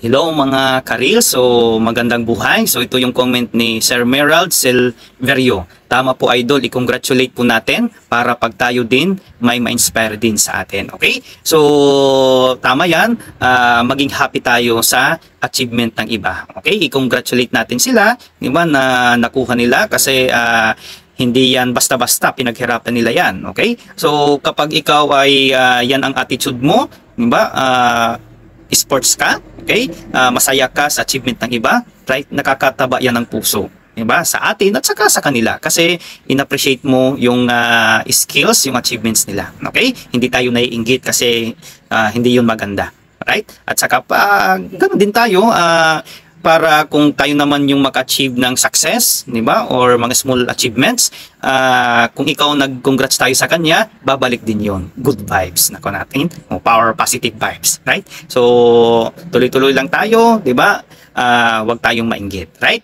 Hello mga karil, so magandang buhay. So ito yung comment ni Sir Merald Silverio. Tama po idol, i-congratulate po natin para pag tayo din may ma-inspire din sa atin. Okay? So tama yan, maging happy tayo sa achievement ng iba. Okay? I-congratulate natin sila, di ba, na nakuha nila kasi hindi yan basta-basta, pinaghirapan nila yan. Okay? So kapag ikaw ay yan ang attitude mo, di ba, sports ka, okay? Masaya ka sa achievement ng iba, right? Nakakataba yan ng puso, diba? Sa atin at saka sa kanila kasi in-appreciate mo yung skills, yung achievements nila, okay? Hindi tayo naiinggit kasi hindi yun maganda, right? At saka pa ganoon din tayo para kung tayo naman yung maka-achieve ng success, di ba? Or mga small achievements, kung ikaw nag-congrats tayo sa kanya, babalik din yon. Good vibes na ko natin. Power, positive vibes, right? So, tuloy-tuloy lang tayo, di ba? Huwag tayong mainggit, right?